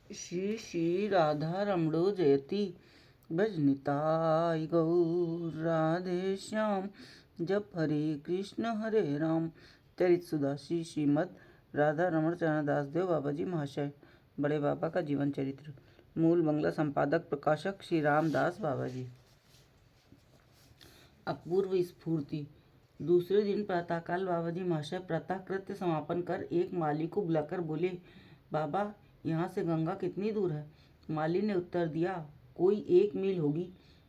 श्री श्री राधा रमणो जयति भजनिताय गौर राधे श्याम। जप हरे हरे राम। चरित सुधा श्री श्रीमद राधा रमण चरण दास देव बाबा जी महाशय। बड़े बाबा का जीवन चरित्र। मूल बंगला संपादक प्रकाशक श्री रामदास बाबा जी। अपूर्व स्फूर्ति। दूसरे दिन प्रातःकाल बाबा जी महाशय प्रातः कृत्य समापन कर एक माली को बुलाकर बोले, बाबा यहाँ से गंगा कितनी दूर है? माली ने उत्तर दिया, कोई 1 मील होगी।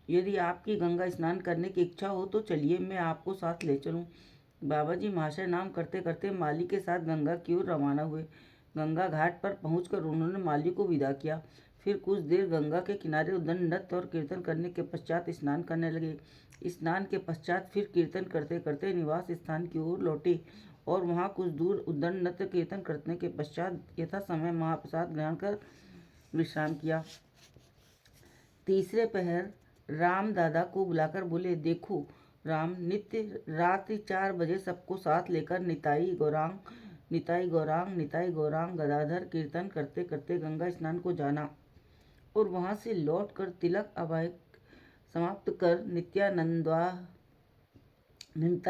यदि आपकी गंगा स्नान करने की इच्छा हो तो चलिए, मैं आपको साथ ले चलूं। बाबा जी महाशय नाम करते करते माली के साथ गंगा की ओर रवाना हुए। गंगा घाट पर पहुंचकर उन्होंने माली को विदा किया। फिर कुछ देर गंगा के किनारे उद्दंड नृत्य और कीर्तन करने के पश्चात स्नान करने लगे। स्नान के पश्चात फिर कीर्तन करते करते निवास स्थान की ओर लौटे और वहां कुछ दूर उद्दंड नृत्य कीर्तन करने के पश्चात यथा समय महाप्रसाद ग्रहण कर विश्राम किया। तीसरे पहर राम दादा को बुलाकर बोले, देखो राम, नित्य रात्रि 4 बजे सबको साथ लेकर निताई गौरांग निताई गौरांग निताई गौरांग गदाधर कीर्तन करते करते गंगा स्नान को जाना और वहां से लौट कर तिलक अवायक समाप्त कर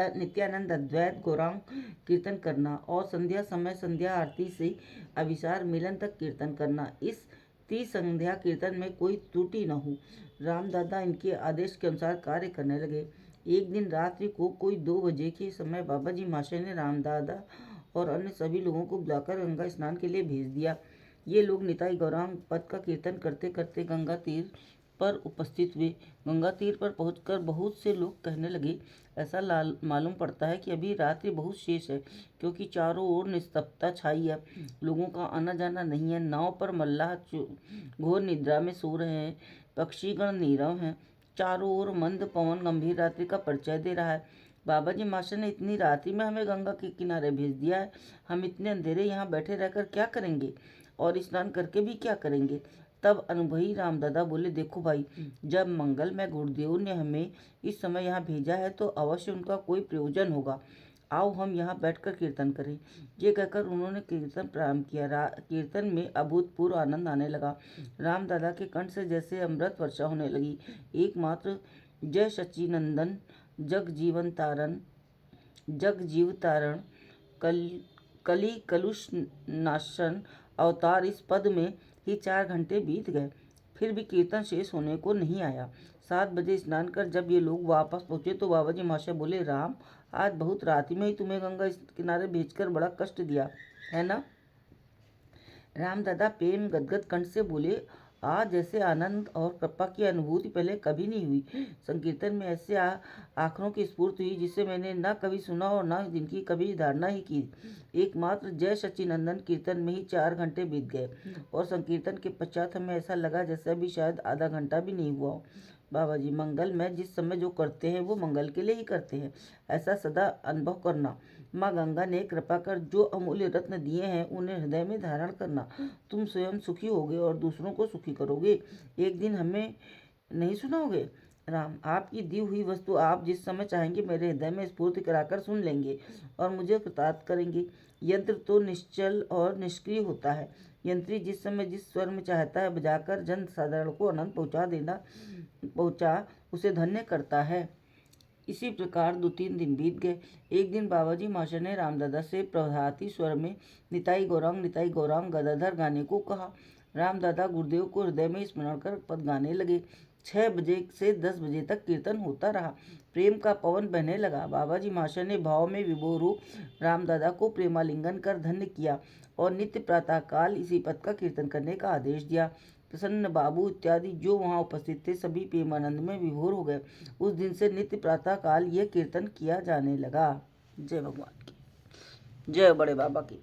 नित्यानंद अद्वैत गौरांग कीर्तन करना और संध्या समय संध्या आरती से अभिसार मिलन तक कीर्तन करना। इस संध्या कीर्तन में कोई त्रुटि न हो। रामदादा इनके आदेश के अनुसार कार्य करने लगे। एक दिन रात्रि को कोई 2 बजे के समय बाबा जी महाशय ने रामदादा और अन्य सभी लोगों को बुलाकर गंगा स्नान के लिए भेज दिया। ये लोग निताई गौरांग पद का कीर्तन करते करते गंगा तीर पर उपस्थित हुए। गंगा तीर पर पहुंचकर बहुत से लोग कहने लगे, ऐसा मालूम पड़ता है कि अभी रात्रि बहुत शेष है, क्योंकि चारों ओर निस्तब्धता छाई है। लोगों का आना जाना नहीं है। नाव पर मल्लाह घोर निद्रा में सो रहे हैं। पक्षीगण नीरव हैं। चारों ओर मंद पवन गंभीर रात्रि का परिचय दे रहा है। बाबा जी मास्टर ने इतनी रात्रि में हमें गंगा के किनारे भेज दिया है। हम इतने अंधेरे यहाँ बैठे रहकर क्या करेंगे और स्नान करके भी क्या करेंगे? तब अनुभवी रामदादा बोले, देखो भाई, जब मंगलमय गुरुदेव ने हमें इस समय यहाँ भेजा है तो अवश्य उनका कोई प्रयोजन होगा। आओ हम यहाँ बैठकर कीर्तन करें। ये कहकर उन्होंने कीर्तन प्रारंभ किया। कीर्तन में अभूतपूर्व आनंद आने लगा। रामदादा के कंठ से जैसे अमृत वर्षा होने लगी। एकमात्र जय सच्चिनंदन जग जीव तारण कली कलुष नाशन अवतार, इस पद में ही 4 घंटे बीत गए, फिर भी कीर्तन शेष होने को नहीं आया। 7 बजे स्नान कर जब ये लोग वापस पहुंचे तो बाबा जी महाशय बोले, राम, आज बहुत रात में ही तुम्हें गंगा किनारे भेजकर बड़ा कष्ट दिया है ना? रामदादा प्रेम गदगद कंठ से बोले, आज जैसे आनंद और कृपा की अनुभूति पहले कभी नहीं हुई। संकीर्तन में ऐसे आखरों की स्फूर्ति हुई जिसे मैंने न कभी सुना और न जिनकी कभी धारणा ही की। एकमात्र जय सच्चिनंदन कीर्तन में ही 4 घंटे बीत गए और संकीर्तन के पश्चात हमें ऐसा लगा जैसे अभी शायद आधा घंटा भी नहीं हुआ हो। बाबा जी, मंगल में जिस समय जो करते हैं वो मंगल के लिए ही करते हैं, ऐसा सदा अनुभव करना। माँ गंगा ने कृपा कर जो अमूल्य रत्न दिए हैं उन्हें हृदय में धारण करना। तुम स्वयं सुखी होगे और दूसरों को सुखी करोगे। एक दिन हमें नहीं सुनाओगे? राम, आपकी दी हुई वस्तु आप जिस समय चाहेंगे मेरे हृदय में स्फूर्ति कराकर सुन लेंगे और मुझे कृतार्थ करेंगे। यंत्र तो निश्चल और निष्क्रिय होता है। यंत्री जिस समय जिस स्वर में चाहता है बजाकर जन साधारण को आनंद पहुंचा उसे धन्य करता है। इसी प्रकार 2-3 दिन बीत गए। एक दिन बाबा जी महाशय ने रामदादा से प्रभाती स्वर में निताई गौरांग गदाधर गाने को कहा। रामदादा गुरुदेव को हृदय में स्मरण कर पद गाने लगे। 6 बजे से 10 बजे तक कीर्तन होता रहा। प्रेम का पवन बहने लगा। बाबा जी महाशय ने भाव में विभोर रूप रामदादा को प्रेमालिंगन कर धन्य किया और नित्य प्रातःकाल इसी पद का कीर्तन करने का आदेश दिया। प्रसन्न बाबू इत्यादि जो वहां उपस्थित थे सभी प्रेमानंद में विभोर हो गए। उस दिन से नित्य प्रातः काल यह कीर्तन किया जाने लगा। जय भगवान की जय, बड़े बाबा की।